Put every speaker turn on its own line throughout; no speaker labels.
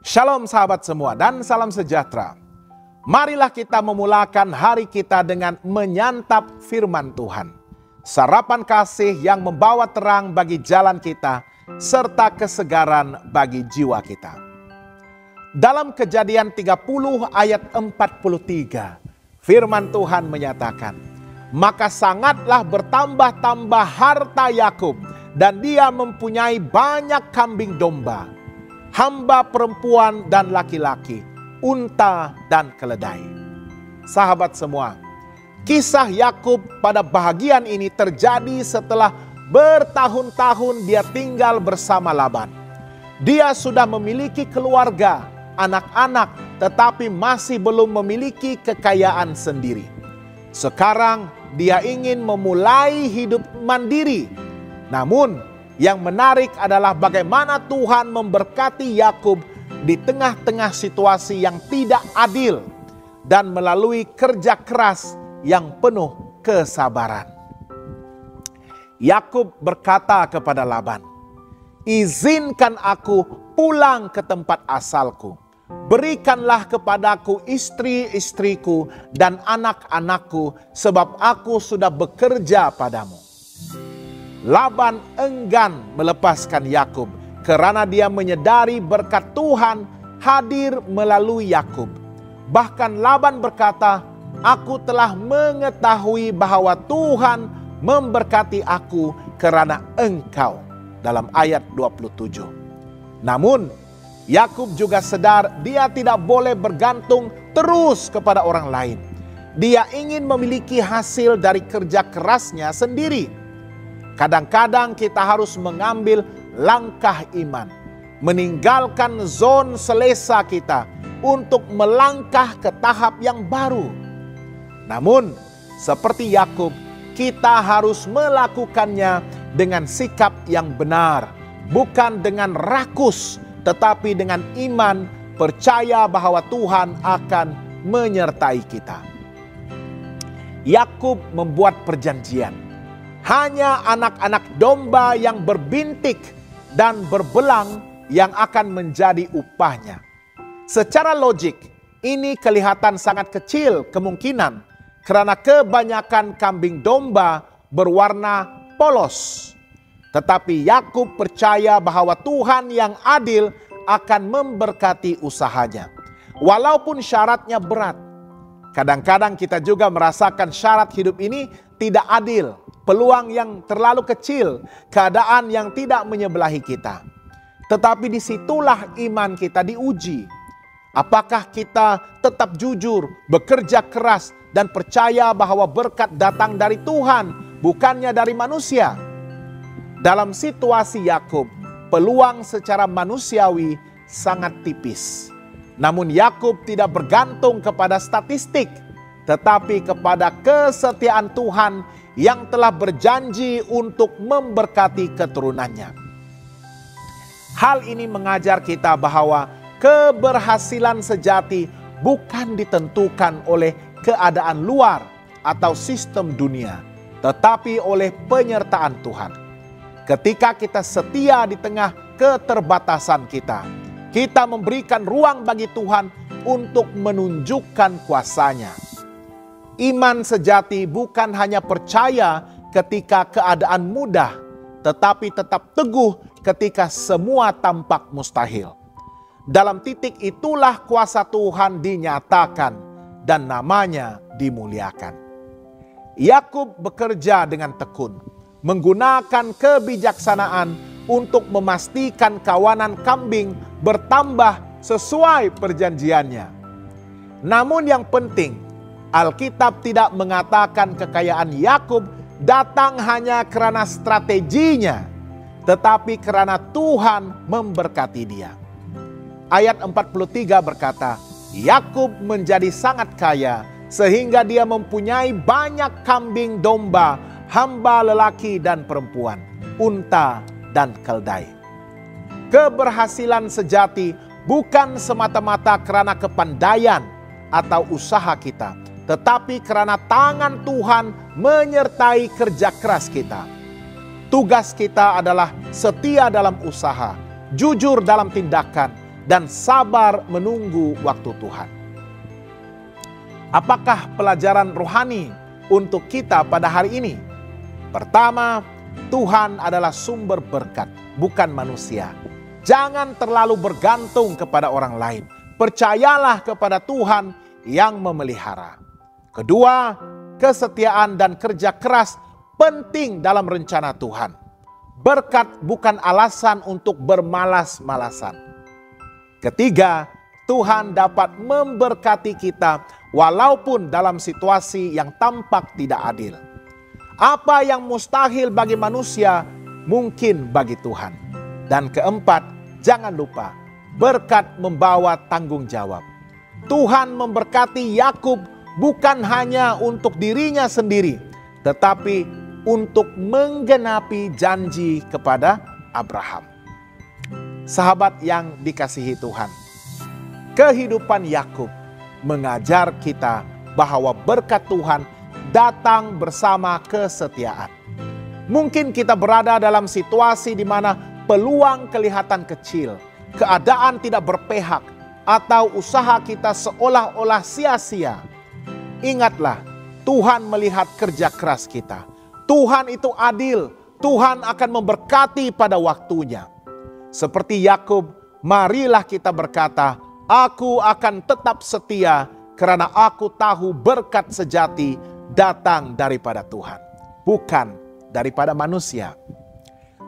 Shalom sahabat semua dan salam sejahtera. Marilah kita memulakan hari kita dengan menyantap firman Tuhan. Sarapan kasih yang membawa terang bagi jalan kita, serta kesegaran bagi jiwa kita. Dalam Kejadian 30 ayat 43, firman Tuhan menyatakan, "Maka sangatlah bertambah-tambah harta Yakub, dan dia mempunyai banyak kambing domba, hamba perempuan dan laki-laki, unta dan keledai." Sahabat semua, kisah Yakub pada bahagian ini terjadi setelah bertahun-tahun dia tinggal bersama Laban. Dia sudah memiliki keluarga, anak-anak, tetapi masih belum memiliki kekayaan sendiri. Sekarang dia ingin memulai hidup mandiri. Namun yang menarik adalah bagaimana Tuhan memberkati Yakub di tengah-tengah situasi yang tidak adil dan melalui kerja keras yang penuh kesabaran. Yakub berkata kepada Laban, "Izinkan aku pulang ke tempat asalku. Berikanlah kepadaku istri-istriku dan anak-anakku, sebab aku sudah bekerja padamu." Laban enggan melepaskan Yakub karena dia menyadari berkat Tuhan hadir melalui Yakub. Bahkan Laban berkata, "Aku telah mengetahui bahwa Tuhan memberkati aku karena engkau." Dalam ayat 27. Namun Yakub juga sadar dia tidak boleh bergantung terus kepada orang lain. Dia ingin memiliki hasil dari kerja kerasnya sendiri. Kadang-kadang kita harus mengambil langkah iman, meninggalkan zon selesa kita untuk melangkah ke tahap yang baru. Namun, seperti Yakub, kita harus melakukannya dengan sikap yang benar, bukan dengan rakus, tetapi dengan iman, percaya bahwa Tuhan akan menyertai kita. Yakub membuat perjanjian. Hanya anak-anak domba yang berbintik dan berbelang yang akan menjadi upahnya. Secara logik, ini kelihatan sangat kecil kemungkinan karena kebanyakan kambing domba berwarna polos. Tetapi Yakub percaya bahwa Tuhan yang adil akan memberkati usahanya. Walaupun syaratnya berat. Kadang-kadang kita juga merasakan syarat hidup ini tidak adil. Peluang yang terlalu kecil, keadaan yang tidak menyebelahi kita. Tetapi disitulah iman kita diuji. Apakah kita tetap jujur, bekerja keras, dan percaya bahwa berkat datang dari Tuhan, bukannya dari manusia? Dalam situasi Yakub, peluang secara manusiawi sangat tipis. Namun Yakub tidak bergantung kepada statistik, tetapi kepada kesetiaan Tuhan yang telah berjanji untuk memberkati keturunannya. Hal ini mengajar kita bahwa keberhasilan sejati bukan ditentukan oleh keadaan luar atau sistem dunia, tetapi oleh penyertaan Tuhan. Ketika kita setia di tengah keterbatasan kita, kita memberikan ruang bagi Tuhan untuk menunjukkan kuasa-Nya. Iman sejati bukan hanya percaya ketika keadaan mudah, tetapi tetap teguh ketika semua tampak mustahil. Dalam titik itulah kuasa Tuhan dinyatakan dan namanya dimuliakan. Yakub bekerja dengan tekun, menggunakan kebijaksanaan untuk memastikan kawanan kambing bertambah sesuai perjanjiannya. Namun yang penting, Alkitab tidak mengatakan kekayaan Yakub datang hanya karena strateginya, tetapi karena Tuhan memberkati dia. Ayat 43 berkata, Yakub menjadi sangat kaya sehingga dia mempunyai banyak kambing domba, hamba lelaki dan perempuan, unta dan keledai. Keberhasilan sejati bukan semata-mata karena kepandaian atau usaha kita, tetapi karena tangan Tuhan menyertai kerja keras kita. Tugas kita adalah setia dalam usaha, jujur dalam tindakan, dan sabar menunggu waktu Tuhan. Apakah pelajaran rohani untuk kita pada hari ini? Pertama, Tuhan adalah sumber berkat, bukan manusia. Jangan terlalu bergantung kepada orang lain. Percayalah kepada Tuhan yang memelihara. Kedua, kesetiaan dan kerja keras penting dalam rencana Tuhan. Berkat bukan alasan untuk bermalas-malasan. Ketiga, Tuhan dapat memberkati kita walaupun dalam situasi yang tampak tidak adil. Apa yang mustahil bagi manusia mungkin bagi Tuhan. Dan keempat, jangan lupa berkat membawa tanggung jawab. Tuhan memberkati Yakub bukan hanya untuk dirinya sendiri, tetapi untuk menggenapi janji kepada Abraham. Sahabat yang dikasihi Tuhan, kehidupan Yakub mengajar kita bahwa berkat Tuhan datang bersama kesetiaan. Mungkin kita berada dalam situasi di mana peluang kelihatan kecil, keadaan tidak berpihak, atau usaha kita seolah-olah sia-sia. Ingatlah, Tuhan melihat kerja keras kita. Tuhan itu adil, Tuhan akan memberkati pada waktunya. Seperti Yakub, marilah kita berkata, aku akan tetap setia karena aku tahu berkat sejati datang daripada Tuhan, bukan daripada manusia.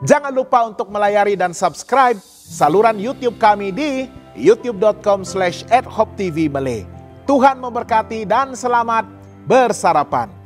Jangan lupa untuk melayari dan subscribe saluran YouTube kami di youtube.com/@hoptvmalay. Tuhan memberkati dan selamat bersarapan.